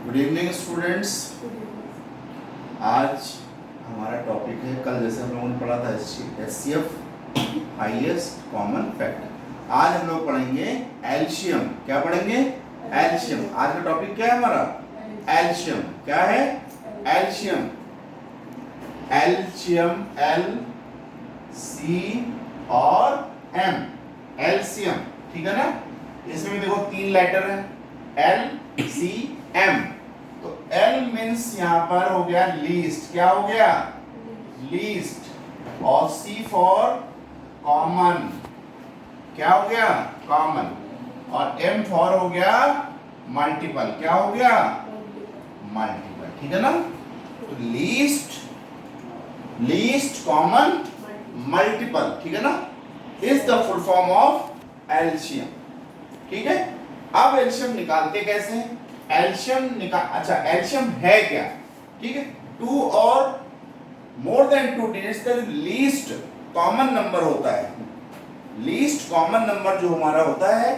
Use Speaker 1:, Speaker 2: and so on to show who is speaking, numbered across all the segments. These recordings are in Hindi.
Speaker 1: Good evening students. आज हमारा टॉपिक है, कल जैसे हम लोगों ने पढ़ा था HCF हाईएस्ट कॉमन फैक्टर। आज हम लोग पढ़ेंगे एलसीएम। क्या पढ़ेंगे? एलसीएम। आज का टॉपिक क्या है हमारा? एलसीएम। क्या है? एलसीएम। एलसीएम, एल सी और एम, एलसीएम। ठीक है ना? इसमें देखो 3 लेटर है, एल सी एम। तो L मीन्स यहां पर हो गया लीस्ट। क्या हो गया? लीस्ट। और C फॉर कॉमन। क्या हो गया? कॉमन। और M फॉर हो गया मल्टीपल। क्या हो गया? मल्टीपल। ठीक है ना? तो लीस्ट, लीस्ट, कॉमन, मल्टीपल। ठीक है ना? Is the full form of LCM. ठीक है? अब एलसीएम निकालते कैसे हैं? एलसीएम अच्छा, एलसीएम है क्या? ठीक है, 2 और मोर देन 2 डिजिट्स का लीस्ट कॉमन नंबर होता है। लीस्ट कॉमन नंबर जो हमारा होता है,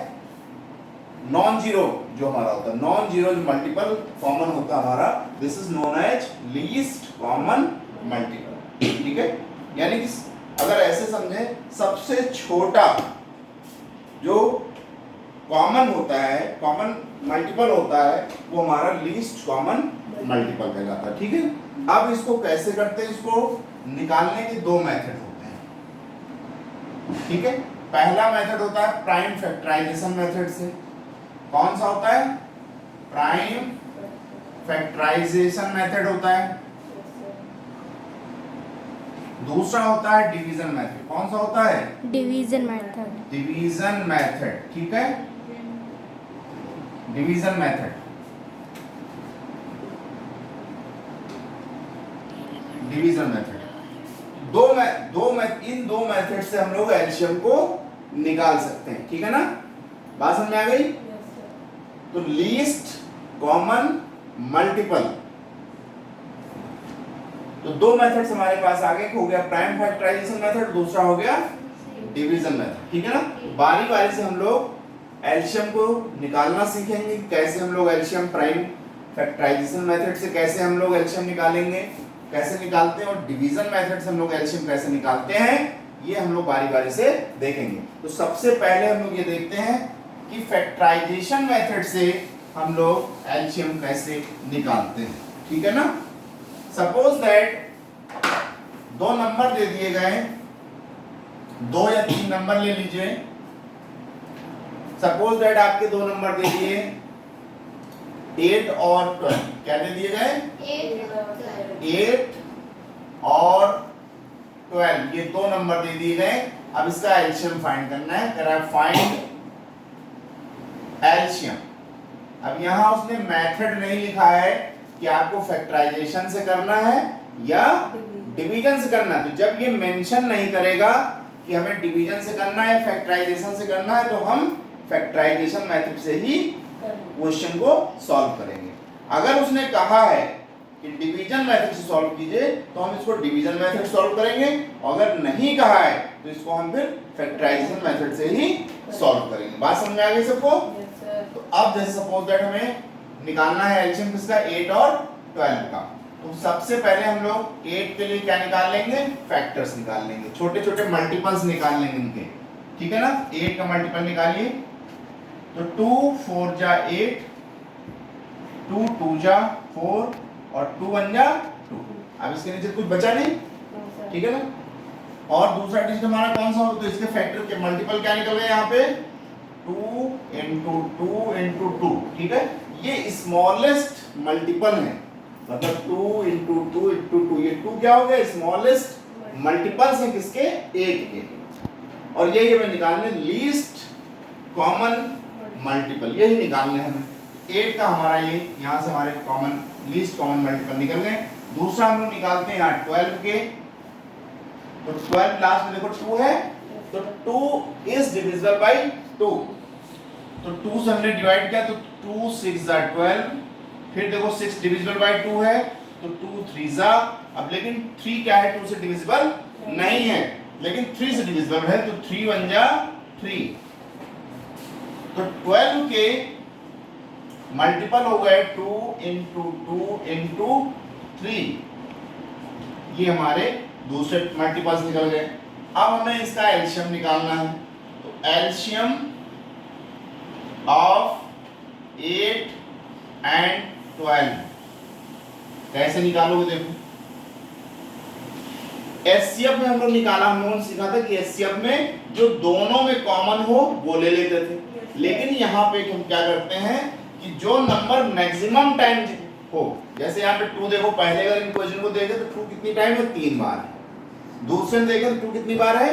Speaker 1: नॉन जीरो जो हमारा होता है, नॉन जीरो जो मल्टीपल कॉमन होता है हमारा, this is known as least common multiple. ठीक है, यानी कि अगर ऐसे समझे, सबसे छोटा जो कॉमन होता है, कॉमन मल्टीपल होता है, वो हमारा लीस्ट कॉमन मल्टीपल कहलाता है। ठीक है, अब इसको कैसे करते हैं? इसको निकालने के 2 मेथड होते हैं। ठीक है, पहला मेथड होता है प्राइम फैक्टराइजेशन मेथड से। कौन सा होता है? प्राइम फैक्टराइजेशन मेथड होता है। दूसरा होता है डिवीजन मेथड। कौन सा होता है?
Speaker 2: Division method.
Speaker 1: Division method. ठीक है, डिवीजन मेथड, डिवीजन मेथड। इन दो मेथड से हम लोग एलसीएम को निकाल सकते हैं। ठीक है ना? बात समझ में आ गई? तो लीस्ट कॉमन मल्टीपल, तो 2 मेथड्स हमारे पास आगे हो गया, प्राइम फैक्टराइजेशन मेथड, दूसरा हो गया डिवीजन मेथड। ठीक है ना? बारी बारी से हम लोग एलसीएम को निकालना सीखेंगे। कैसे हम लोग एलसीएम प्राइम फैक्टराइजेशन मेथड से कैसे हम लोग एलसीएम निकालेंगे, कैसे निकालते हैं, और डिवीजन मेथड से हम लोग एलसीएम कैसे निकालते हैं, ये हम लोग बारी बारी से देखेंगे। तो सबसे पहले हम लोग ये देखते हैं कि फैक्टराइजेशन मेथड से हम लोग एलसीएम कैसे निकालते हैं। ठीक है ना? सपोज दैट 2 नंबर दे दिए गए, 2 या 3 नंबर ले लीजिए। सपोज दैट आपके 2 नंबर दे दिए 8 और 12। क्या दे दिए गए? 8 और 12, ये 2 नंबर दे दिए गए। अब इसका एलसीएम फाइंड करना है। कह रहा है फाइंड एलसीएम। अब यहां उसने मेथड नहीं लिखा है कि आपको फैक्टराइजेशन से करना है या डिवीजन से करना है। तो जब ये मेंशन नहीं करेगा कि हमें डिवीजन से करना है, फैक्टराइजेशन से करना है, तो हम फैक्टराइजेशन मेथड से ही क्वेश्चन को सॉल्व करेंगे। अगर उसने कहा है कि डिवीजन मेथड से सॉल्व कीजिए, तो हम इसको डिवीजन मेथड सॉल्व करेंगे। अगर नहीं कहा है तो इसको हम फिर फैक्टराइजेशन मेथड से ही सॉल्व करेंगे। बात समझ में आ गई सबको? तो अब जैसे सपोज दैट हमें निकालना है एलसीएम किसका? 8 और 12 का। तो सबसे पहले हम लोग 8 के लिए क्या निकाल लेंगे? फैक्टर्स निकाल लेंगे, छोटे छोटे मल्टीपल्स निकाल लेंगे इनके। ठीक है ना? 8 का मल्टीपल निकालिए, तो 2 4 जा 8, 2 2 जा 4 और 2 1 जा 2। अब इसके नीचे कुछ बचा नहीं। ठीक है ना? और दूसरा डिजिट हमारा कौन सा हो? तो इसके फैक्टर के मल्टीपल क्या निकल गए यहाँ पे? 2 into 2 into 2। ठीक है, ये स्मॉलेस्ट मल्टीपल है, मतलब 2 into 2 into 2। ये 2 क्या हो गया? स्मॉलेस्ट मल्टीपल्स है किसके? 8 के। और यही हमें निकालने लीस्ट कॉमन मल्टीपल, यही निकालने हमें। 8 का हमारा ये यहाँ से हमारे कॉमन लीस्ट कॉमन मल्टीपल निकल गए। दूसरा हम लोग निकालते हैं यहाँ 12 के। तो 12 लास्ट में देखो 2 है, तो 2 इज डिविजिबल बाय 2। तो 2 से हमने डिवाइड किया, तो 2 6 जा 12। फिर देखो 6 डिविजिबल बाय 2 है, तो 2 3 जा। अब लेकिन 3 क्या है? 2 से डिविजिबल नहीं है, लेकिन 3 से डिविजिबल है, तो 3 1 जा 3। तो 12 के मल्टीपल हो गए 2 इंटू 2 इंटू 3, ये हमारे दूसरे मल्टीपल्स निकल गए। अब हमें इसका एलसीएम निकालना है, तो एलसीएम ऑफ 8 एंड 12 कैसे निकालोगे? देखो एचसीएफ में हम लोग निकाला, हम लोगों ने सीखा था कि एचसीएफ में जो दोनों में कॉमन हो वो ले लेते थे, लेकिन यहाँ पे हम क्या करते हैं कि जो नंबर मैक्सिमम टाइम हो, जैसे यहाँ पे 2 देखो, पहले अगर इक्वेशन को देखें तो 2 कितनी टाइम है? 3 बार है। दूसरे में देखें तो 2 कितनी बार है?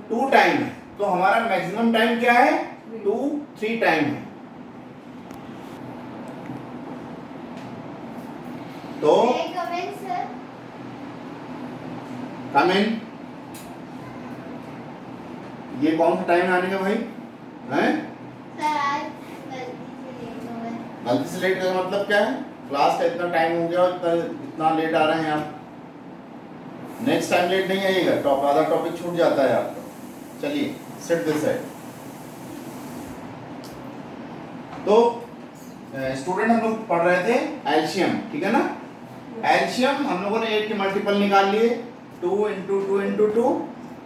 Speaker 1: 2 टाइम है। तो हमारा मैक्सिमम टाइम क्या है? 3 टाइम है। तो कम इन, ये कौन सा टाइम आने का भाई? हैं? गलती से लेट का मतलब क्या है? क्लास का इतना टाइम हो गया और इतना लेट आ रहे हैं आप। नेक्स्ट टाइम लेट नहीं आइएगा, आधा टॉपिक छूट जाता है आपका। चलिए सेट दिस साइड। तो स्टूडेंट हम लोग पढ़ रहे थे एलसीएम, ठीक है ना? एलसीएम हम लोगों ने 8 के मल्टीपल निकाल लिए 2 इंटू 2 इंटू 2,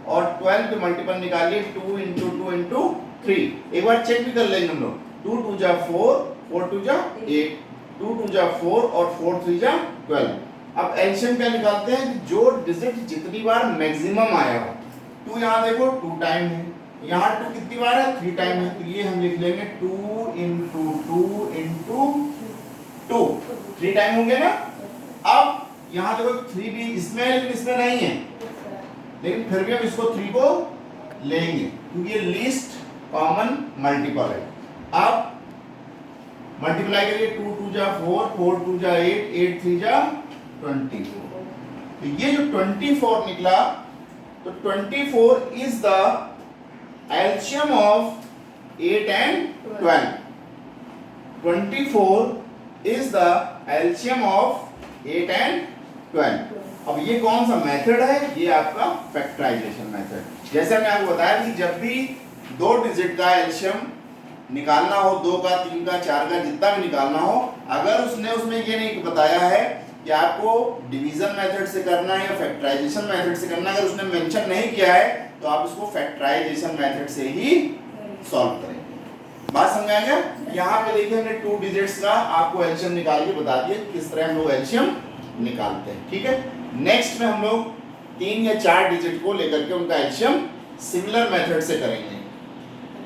Speaker 1: और 12 के मल्टीपल निकाल लिए 2 इंटू 2 इंटू 3। एक बार चेक भी कर लेंगे हम लोग। 2 2 जा 4, 4 2 जा 8, 2 2 जा 4 और 4 3 जा 12। अब एलसीएम क्या निकालते हैं? जो डिजिट जितनी बार मैक्सिमम आया हो। 2 यहाँ देखो 2 टाइम है, यहाँ 2 कितनी बार है? 3 टाइम है, तो ये हम लिख लेंगे 2 इंटू 2 इंटू 2, 3 टाइम हो गया ना? अब यहाँ देखो 3 भी इसमें है लेकिन इसमें नहीं है, लेकिन फिर भी हम इसको 3 को लेंगे क्योंकि ये लीस्ट कॉमन मल्टीपल है। अब मल्टीप्लाई करिए 2 2 जा 4, 4 2 जा 8, 8 3 जा 24। तो ये जो 24 निकला, तो 24 is the LCM of 8 and 12। 24 is the LCM of 8 and 12। अब ये कौन सा मेथड है? ये आपका फैक्टराइजेशन मेथड। जैसे मैंने आपको बताया कि जब भी 2 डिजिट का एलसीएम निकालना हो, 2 का, 3 का, 4 का, जितना भी निकालना हो, अगर उसने उसमें ये नहीं बताया है कि आपको डिवीजन मेथड से करना है या फैक्टराइजेशन मेथड से करना है, अगर उसने मेंशन नहीं किया है तो आप इसको फैक्टराइजेशन मेथड से ही सॉल्व करेंगे। बात समझ आ गया? यहाँ पे देखिए हमने 2 डिजिट्स का आपको एलसीएम निकाल के बता दिया किस तरह हम लोग एलसीएम निकालते हैं, ठीक है? नेक्स्ट में हम लोग 3 या 4 डिजिट को लेकर के उनका एलसीएम सिमिलर मेथड से करेंगे,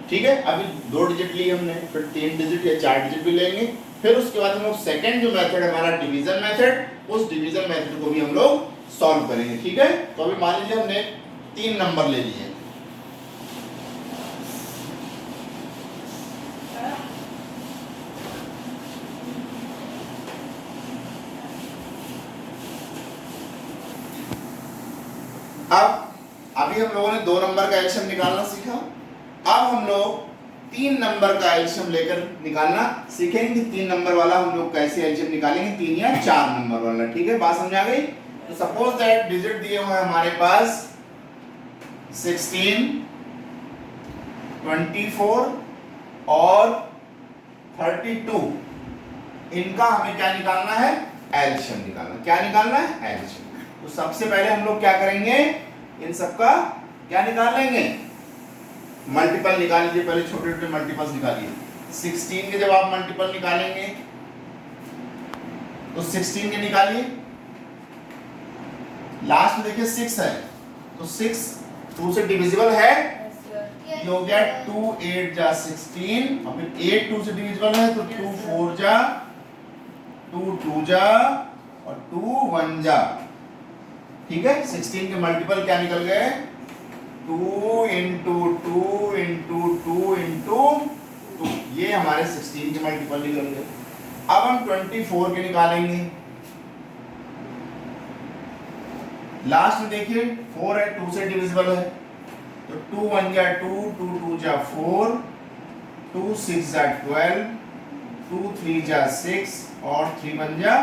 Speaker 1: ठीक है? अभी 2 डिजिट लिए हमने, फिर 3 डिजिट या 4 डिजिट भी लेंगे, फिर उसके बाद हम लोग सेकंड जो मेथड है हमारा डिवीजन मेथड, उस डिवीजन मेथड को भी हम लोग सॉल्व करेंगे, ठीक है? तो अभी मान लीजिए हमने 3 नंबर ले लिए, अब अभी हम लोगों ने 2 नंबर का एलसीएम निकालना सीखा। अब हम लोग 3 नंबर का एलसीएम लेकर निकालना सीखेंगे। 3 नंबर वाला हम लोग कैसे एलसीएम निकालेंगे, 3 या 4 नंबर वाला, ठीक है? बात समझ आ गई? तो सपोज दैट डिजिट दिए हुए हैं हमारे पास 16, 24 और 32। इनका हमें क्या निकालना है? एलसीएम निकालना। क्या निकालना है? एलसीएम। तो सबसे पहले हम लोग क्या करेंगे? इन सबका क्या निकाल लेंगे? मल्टीपल निकाल लीजिए, पहले छोटे छोटे मल्टीपल्स निकालिए। 16 के जब आप मल्टीपल निकालेंगे तो 16 के निकालिए, लास्ट में देखिए 6 है, तो 6 2 से डिविजिबल है, ये हो गया 2 8 जा 16, और फिर 8 2 से डिविजिबल है तो 2 4 जा 2 2 जा और 2 1 जा, ठीक है? 16 के मल्टीपल क्या निकल गए? 2 इंटू 2 इंटू 2 इंटू 2, ये हमारे 16 के मल्टीपल निकल गए। अब हम 24 के निकालेंगे। लास्ट में देखिए 4 है, 2 से डिविजिबल है, तो 2 1 जा 2, 2 2 जा 4, 2 6 जा 12, 2 3 जा 6 और 3 1 जा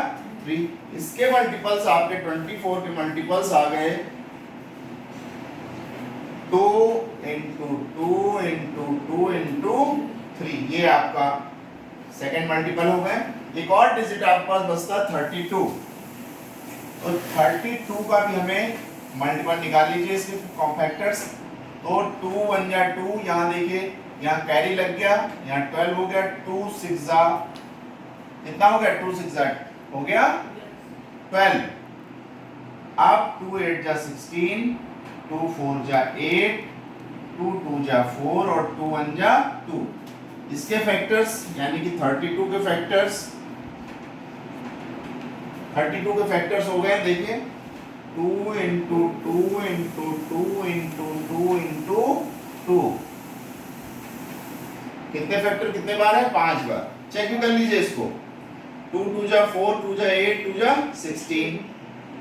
Speaker 1: 3। इसके मल्टीपल्स आपके 24 के मल्टीपल्स आ गए 2 इंटू 2 इंटू 2 इंटू 3, ये आपका सेकंड मल्टीपल हो गए। एक और डिजिट आपके पास बचता 32, तो 32 का भी हमें मल्टीपल निकाल लीजिए इसके फैक्टर्स। तो 2 1 जा 2, यहाँ देखिए यहाँ कैरी लग गया, यहाँ 12 हो गया, 2 6 जा कितना हो गया, 2 6 जा हो गया 12। अब 2 8 जा 16, 2 4 जा 8, 2 2 जा 4 और 2 1 जा 2। इसके फैक्टर्स यानी कि 32 के फैक्टर्स, 32 के फैक्टर्स हो गए देखिए 2 इंटू 2 इंटू 2 इंटू 2 इंटू 2। कितने फैक्टर कितने बार है, 5 बार। चेक भी कर लीजिए इसको। 2 2 जा 4, 2 जा 8, 2 जा 16,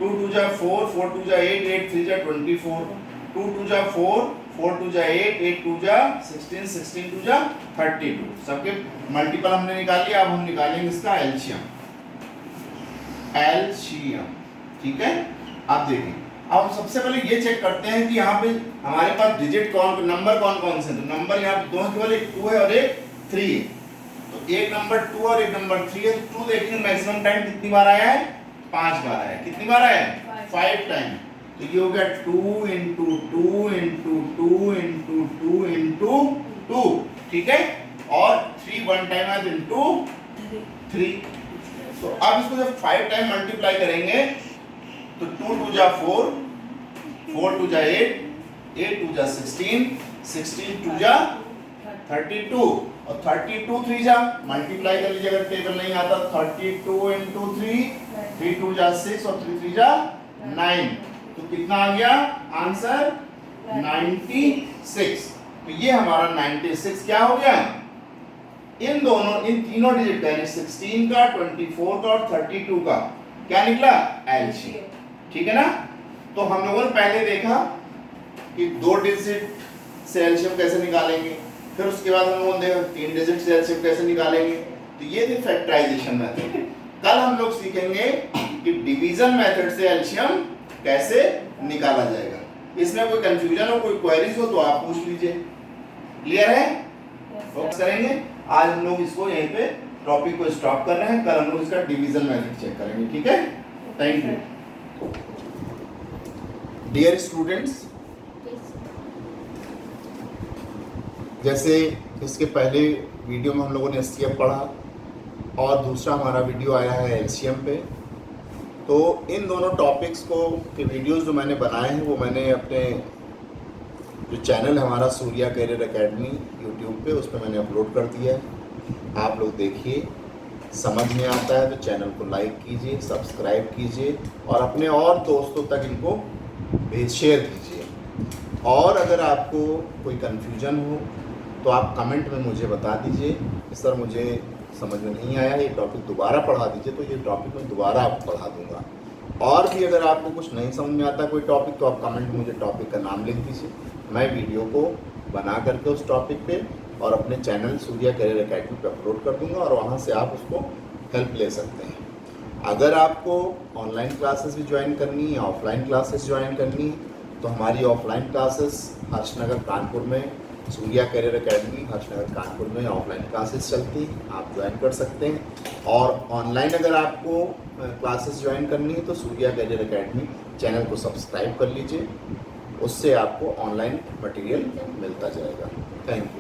Speaker 1: 2 2 जा 4, 4 2 जा 8, 8 3 जा 24, 2 2 जा 4, 4 2 जा 8, 8 2 जा 16, 16 2 जा 32। सबके मल्टीपल हमने निकाल लिया। अब हम निकालेंगे इसका एलसीएम। एलसीएम ठीक है। आप देखिए, अब हम सबसे पहले ये चेक करते हैं कि यहाँ पे हमारे पास डिजिट कौन, नंबर कौन कौन से हैं। तो नंबर यहाँ पे दो हैं, केवल एक 2 है और एक 3 है। तो एक नंबर 2 और एक नंबर 3 है। तो 2 देखेंगे मैक्सिमम टाइम कितनी बार आया है, 5 बार आया है। कितनी बार आया है, 5 टाइम। तो ये हो गया 2 इंटू 2 इंटू 2 इंटू 2 इंटू 2, ठीक है। और 3 1 टाइम है इंटू 3। तो अब इसको जब 5 टाइम मल्टीप्लाई करेंगे तो 2 2 जा 4, 4 2 जा 8, 8 2 जा 16, 16 2 जा 32 और 32 3 जा मल्टीप्लाई कर लीजिए। अगर टेबल नहीं आता 32 इंटू 3, 3 2 जा 6 और 3 3 जा 9। तो कितना आ गया आंसर, 96। तो ये हमारा 96 क्या हो गया, इन दोनों, इन तीनों डिजिट यानी 16 का, 24 का और 32 का क्या निकला, एलसीएम। ठीक है ना। तो हम लोगों ने पहले देखा कि 2 डिजिट से एलसीएम कैसे निकालेंगे, फिर उसके बाद हम लोगों ने देखा 3 डिजिट से एलसीएम कैसे निकालेंगे। तो ये थी फैक्टराइजेशन मेथड। कल हम लोग सीखेंगे कि डिवीजन मेथड से एलसीएम कैसे निकाला जाएगा। इसमें कोई कंफ्यूजन हो, कोई क्वेरीज हो तो आप पूछ लीजिए। क्लियर है, फोकस करेंगे। आज हम लोग इसको यहीं पे टॉपिक को स्टॉप कर रहे हैं। कल हम लोग इसका डिवीजन मेथड चेक करेंगे। ठीक है, थैंक यू। डियर स्टूडेंट्स, जैसे इसके पहले वीडियो में हम लोगों ने एसटीएफ पढ़ा और दूसरा हमारा वीडियो आया है एलसीएम पे। तो इन दोनों टॉपिक्स को के वीडियोस जो मैंने बनाए हैं वो मैंने अपने जो चैनल है हमारा सूर्या करियर एकेडमी यूट्यूब पे, उस पर मैंने अपलोड कर दिया है। आप लोग देखिए, समझ में आता है तो चैनल को लाइक कीजिए, सब्सक्राइब कीजिए और अपने और दोस्तों तक इनको शेयर कीजिए। और अगर आपको कोई कन्फ्यूजन हो तो आप कमेंट में मुझे बता दीजिए कि सर मुझे समझ में नहीं आया, ये टॉपिक दोबारा पढ़ा दीजिए, तो ये टॉपिक मैं दोबारा आपको पढ़ा दूंगा। और भी अगर आपको कुछ नहीं समझ में आता कोई टॉपिक तो आप कमेंट में मुझे टॉपिक का नाम लिख दीजिए, मैं वीडियो को बना करके उस टॉपिक पे और अपने चैनल सूर्या करियर एकेडमी पे अपलोड कर दूंगा और वहाँ से आप उसको हेल्प ले सकते हैं। अगर आपको ऑनलाइन क्लासेस भी ज्वाइन करनी है, ऑफलाइन क्लासेस ज्वाइन करनी है, तो हमारी ऑफलाइन क्लासेस हर्षनगर कानपुर में सूर्या करियर एकेडमी हर्षनगर कानपुर में ऑफलाइन क्लासेस चलती हैं, आप ज्वाइन कर सकते हैं। और ऑनलाइन अगर आपको क्लासेस ज्वाइन करनी है तो सूर्या करियर एकेडमी चैनल को सब्सक्राइब कर लीजिए, उससे आपको ऑनलाइन मटेरियल मिलता जाएगा। Thank you.